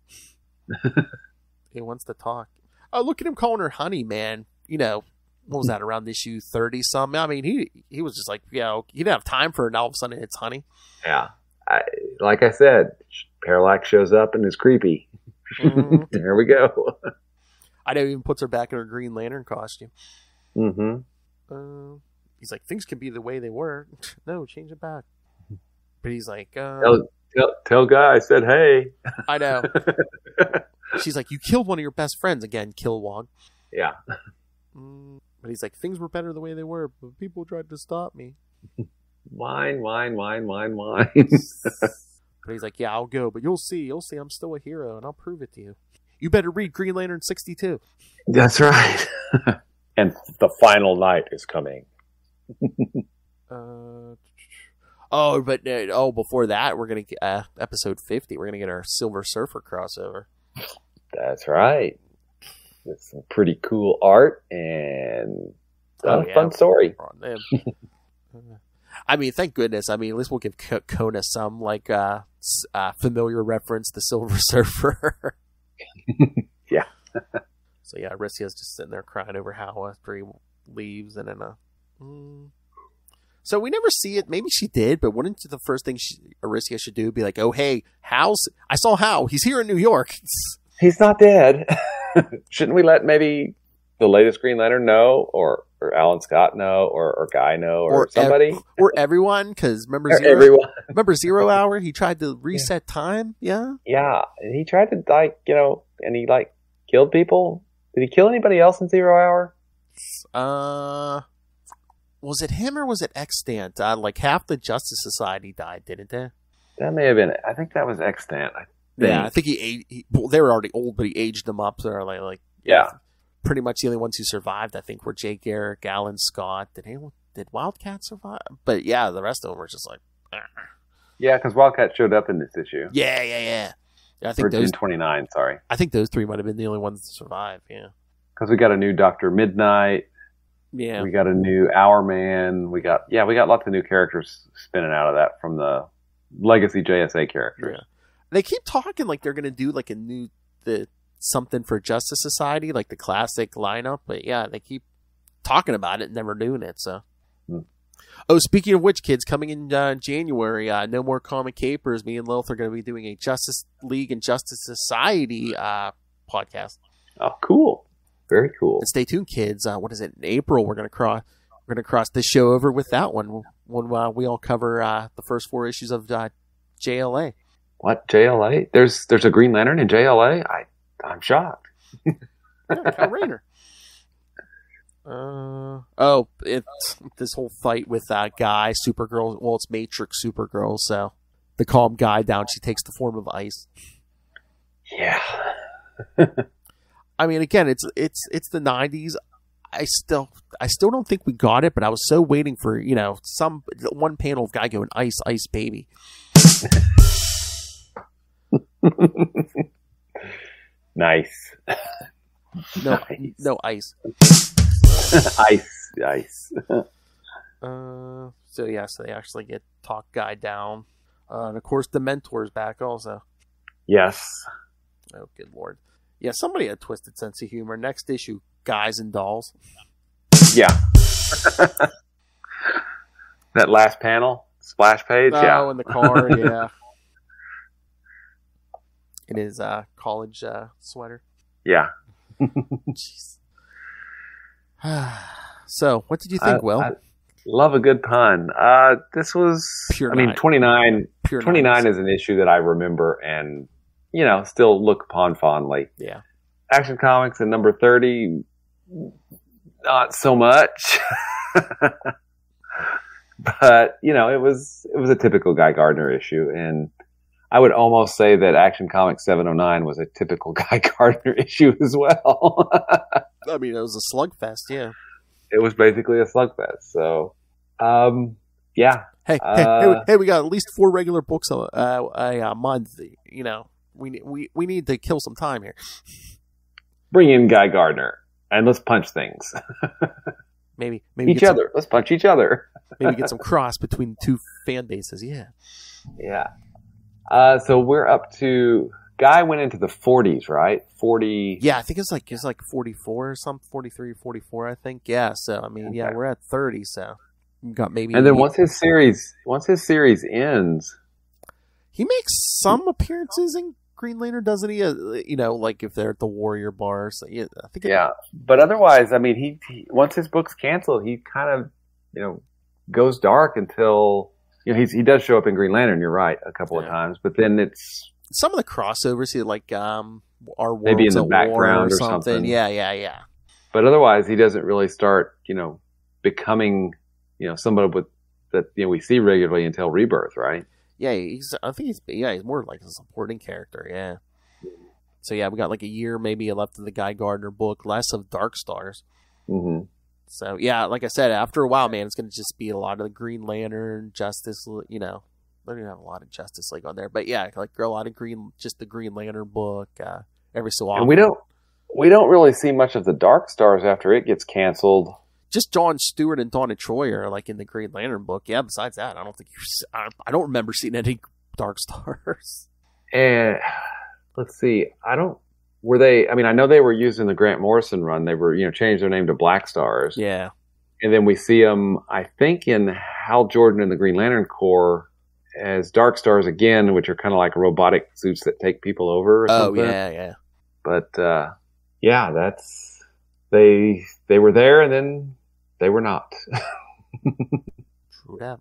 He wants to talk. Oh, look at him calling her honey, man. What was that, around issue 30 something? I mean, he was just like, he didn't have time for it, and all of a sudden it's honey. Yeah. Like I said, Parallax shows up and is creepy. Mm-hmm. There we go. I know, he even puts her back in her Green Lantern costume. Mm-hmm. He's like, things can be the way they were. No, change it back. But he's like, tell Guy I said hey. I know. She's like, you killed one of your best friends. Again, Kilowog. Yeah. But he's like, things were better the way they were, but people tried to stop me. Wine. But he's like, yeah, I'll go, but you'll see I'm still a hero, and I'll prove it to you. You better read Green Lantern 62. That's right. And the final night is coming. Before that, we're going to get episode 50. We're going to get our Silver Surfer crossover. That's right. With some pretty cool art and a fun story. I mean, thank goodness. I mean, at least we'll give Kona some familiar reference to Silver Surfer. Yeah. So Arisia's just sitting there crying over Hal after he leaves, and then So we never see it. Maybe she did, but wouldn't the first thing Arisia should do be like, "Oh, hey, I saw Hal. He's here in New York. He's not dead." Shouldn't we let maybe the latest Green Lantern know, or Alan Scott know, or Guy know, or somebody, or everyone? Because remember Zero Hour? He tried to reset time. Yeah, and he tried to and he killed people. Did he kill anybody else in 0 Hour? Was it him or was it Extant? Half the Justice Society died, didn't they? That may have been it. I think that was Extant. I think they were already old, but he aged them up. So they're pretty much the only ones who survived, I think, were Jay Garrick, Alan Scott. Did Wildcat survive? But the rest of them were just like, yeah, because Wildcat showed up in this issue. Yeah. I think June 29. Sorry, I think those 3 might have been the only ones to survive. Yeah, because we got a new Dr. Midnight. Yeah, we got a new Hourman. We got lots of new characters spinning out of that from the legacy JSA characters. They keep talking like they're going to do like something for Justice Society, like the classic lineup. But yeah, they keep talking about it and never doing it. So. Oh, speaking of which, kids, coming in January, No More Comic Capers. Me and Lilith are going to be doing a Justice League and Justice Society podcast. Oh, cool! Very cool. And stay tuned, kids. What is it? In April, we're going to cross this show over with that one when we all cover the first 4 issues of JLA. What, JLA? There's a Green Lantern in JLA? I'm shocked. Yeah, Kyle Rayner. It's this whole fight with Guy, Supergirl. Well, it's Matrix Supergirl, so they calm Guy down. She takes the form of ice. Yeah. I mean, again, it's the 90s. I still don't think we got it, but I was so waiting for, some one panel of Guy going, ice, ice, baby. Nice. No, Nice. no ice. Ice. So they actually get talk Guy down. And of course, the Mentor's back also. Yes. Oh, good lord. Yeah, somebody had a twisted sense of humor. Next issue, Guys and Dolls. Yeah. That last panel, splash page. Oh, yeah. in the car, yeah. In his college sweater. Yeah. Jeez. So, what did you think, Will? I love a good pun. This was, Pure 29 Pure 29 is an issue that I remember and, still look upon fondly. Yeah. Action Comics at number 30, not so much. But, it was a typical Guy Gardner issue, and I would almost say that Action Comics 709 was a typical Guy Gardner issue as well. I mean, it was a slugfest, yeah. It was basically a slugfest. So, yeah. Hey, we got at least 4 regular books a month. We need to kill some time here. Bring in Guy Gardner and let's punch things. Maybe each other. Let's punch each other. Maybe get some cross between the 2 fan bases. Yeah. Yeah. So we're up to Guy went into the 40s, right? 40. Yeah, I think it's like 44 or something, 43 or 44, I think. Yeah. So I mean, yeah, we're at 30. So we got maybe. And then once his series ends, he makes some appearances in Green Lantern, doesn't he? Like if they're at the Warrior Bar. So yeah, I think. But otherwise, I mean, he once his book's canceled, he kind of goes dark until he does show up in Green Lantern. You're right, a couple of times, but then it's some of the crossovers. He our worlds maybe in the at background war or something. Yeah. But otherwise, he doesn't really start becoming somebody that we see regularly until Rebirth, right? Yeah, he's more like a supporting character, yeah. So yeah, we got like a year maybe left of the Guy Gardner book, less of Dark Stars. Mm-hmm. So yeah, like I said, after a while, man, it's going to just be a lot of the Green Lantern, Justice, they don't even have a lot of Justice League on there, but yeah, like a lot of the Green Lantern book, every so often. And we don't really see much of the Dark Stars after it gets canceled. Just John Stewart and Donna Troy are like in the Green Lantern book. Yeah, besides that, I don't remember seeing any Dark Stars. And let's see, were they? I mean, I know they were used in the Grant Morrison run. They were, changed their name to Black Stars. Yeah. And then we see them, I think, in Hal Jordan and the Green Lantern Corps as Dark Stars again, which are kind of like robotic suits that take people over. Or something. Yeah. But that's they were there and then they were not. True that.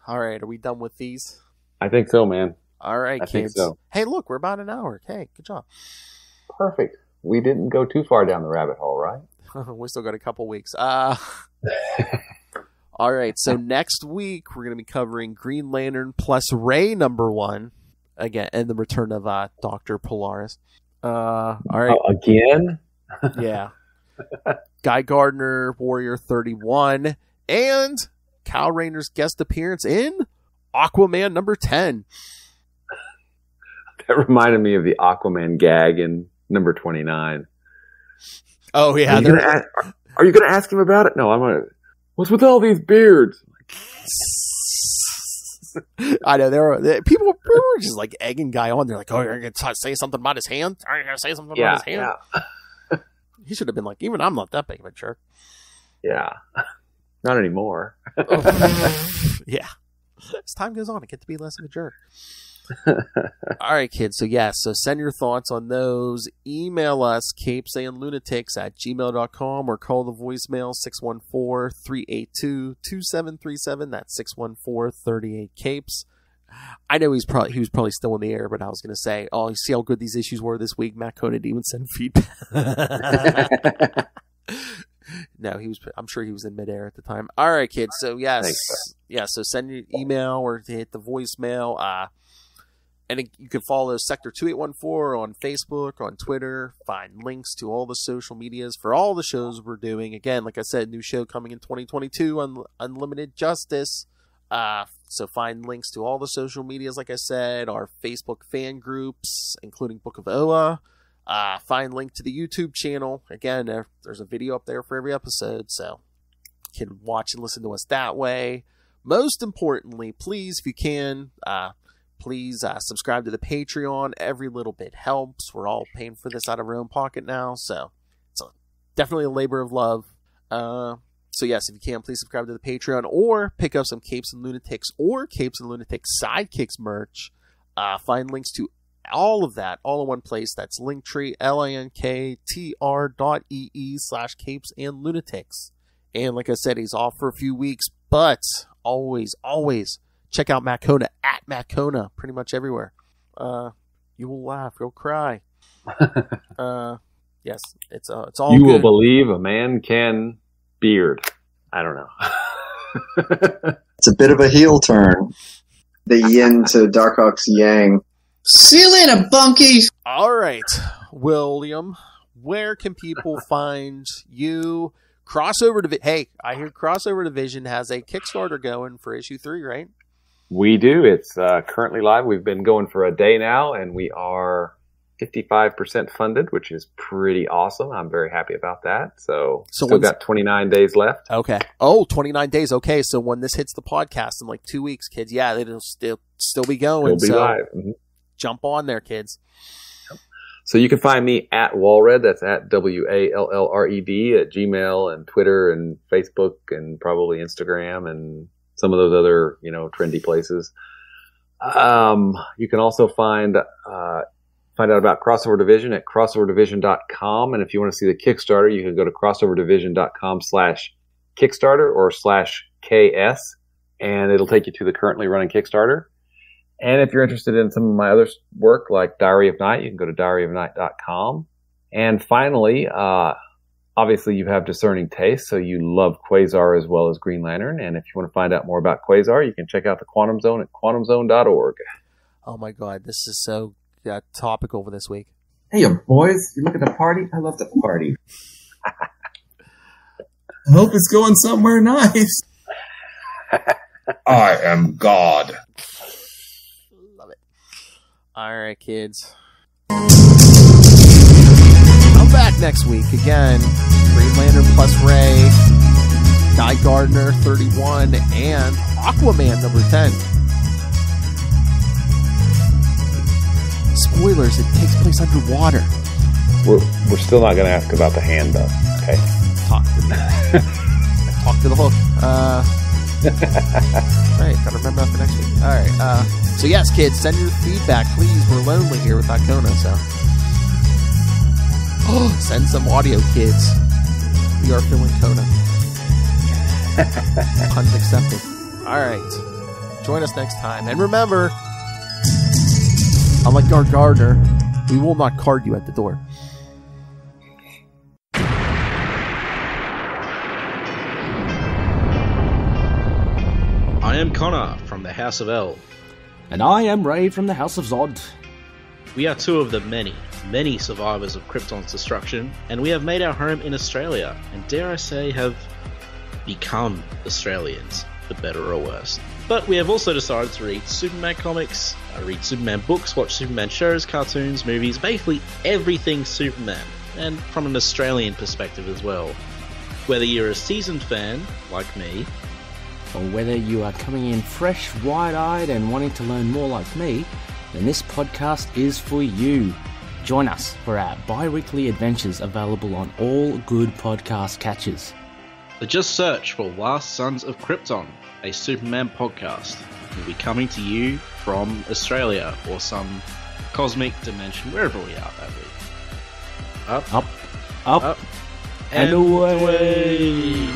All right, are we done with these? I think so, man. All right, I kids. think so. Hey, look, we're about an hour. Okay, good job. Perfect. We didn't go too far down the rabbit hole, right? We still got a couple weeks. All right, so next week we're going to be covering Green Lantern plus Ray #1 again, and the return of Dr. Polaris. All right. Oh, again? Yeah. Guy Gardner, Warrior 31, and Kyle Rayner's guest appearance in Aquaman #10. That reminded me of the Aquaman gag in number 29. Oh, yeah. Are you going to ask him about it? No, I'm going to. What's with all these beards? I know people were just like egging Guy on. They're like, "Oh, you're gonna say something about his hand? Are you gonna say something about his hand?" Yeah. He should have been like, "Even I'm not that big of a jerk." Yeah, not anymore. Yeah, as time goes on, I get to be less of a jerk. All right, kids. So send your thoughts on those. Email us, capesandlunatics@gmail.com, or call the voicemail 614-382-2737. That's 614-38-CAPES. I know he was probably still in the air, but I was going to say, you see how good these issues were this week? Matt Cohn didn't even send feedback. No, I'm sure he was in midair at the time. All right, kids. So so send your email or hit the voicemail. And you can follow Sector 2814 on Facebook, on Twitter. Find links to all the social medias for all the shows we're doing. Again, like I said, new show coming in 2022, Unlimited Justice. So find links to all the social medias, like I said, our Facebook fan groups, including Book of Oa. Find link to the YouTube channel. Again, there's a video up there for every episode, so you can watch and listen to us that way. Most importantly, please, if you can, please subscribe to the Patreon. Every little bit helps. We're all paying for this out of our own pocket now, so it's definitely a labor of love. So yes, if you can, please subscribe to the Patreon or pick up some Capes and Lunatics or Capes and Lunatics Sidekicks merch. Find links to all of that all in one place. That's Linktree, linktr.ee/Capes and Lunatics. And like I said, he's off for a few weeks, but always check out Matt Kona at Matt Kona pretty much everywhere. You will laugh, you'll cry. Yes, it's all you good. Will believe a man can beard. I don't know. It's a bit of a heel turn. The yin to Darkhawk's yang. See you later, bunkies. All right, William, where can people find you? Crossover Division. Hey, I hear Crossover Division has a Kickstarter going for issue 3, right? We do. It's currently live. We've been going for a day now, and we are 55% funded, which is pretty awesome. I'm very happy about that. So still got 29 days left. Okay. Oh, 29 days. Okay, so when this hits the podcast in like 2 weeks, kids, yeah, it'll still be going. It'll be live. Mm-hmm. Jump on there, kids. So you can find me at Walred. That's at WALLRED at Gmail and Twitter and Facebook and probably Instagram and some of those other, trendy places. You can also find out about Crossover Division at crossoverdivision.com. And if you want to see the Kickstarter, you can go to crossoverdivision.com/Kickstarter or /KS, and it'll take you to the currently running Kickstarter. And if you're interested in some of my other work, like Diary of Night, you can go to diaryofnight.com. And finally, obviously you have discerning taste, so you love Quasar as well as Green Lantern. And if you want to find out more about Quasar, you can check out the Quantum Zone at quantumzone.org. Oh my God, this is so topical for this week. Hey, boys, you look at the party? I love the party. I hope it's going somewhere nice. I am God. Love it. All right, kids. I'm back next week again. Green Lantern plus Ray, Guy Gardner 31, and Aquaman number 10. Spoilers, it takes place underwater. We're still not going to ask about the hand, though. Okay. Talk to the hook. Right, gotta remember that for next week. All right. So yes, kids, send your feedback, please. We're lonely here without Kona, so send some audio, kids. We are feeling Kona. Puns accepted. All right. Join us next time, and remember, unlike Guy Gardner, we will not card you at the door. I am Connor from the House of L. And I am Ray from the House of Zod. We are two of the many, many survivors of Krypton's destruction, and we have made our home in Australia, and dare I say, have become Australians, for better or worse. But we have also decided to read Superman comics, read Superman books, watch Superman shows, cartoons, movies, basically everything Superman, and from an Australian perspective as well. Whether you're a seasoned fan, like me, or whether you are coming in fresh, wide-eyed and wanting to learn more like me, then this podcast is for you. Join us for our bi-weekly adventures available on all good podcast catchers. So just search for Last Sons of Krypton, a Superman podcast. We'll be coming to you from Australia or some cosmic dimension, wherever we are that week. Up, and away.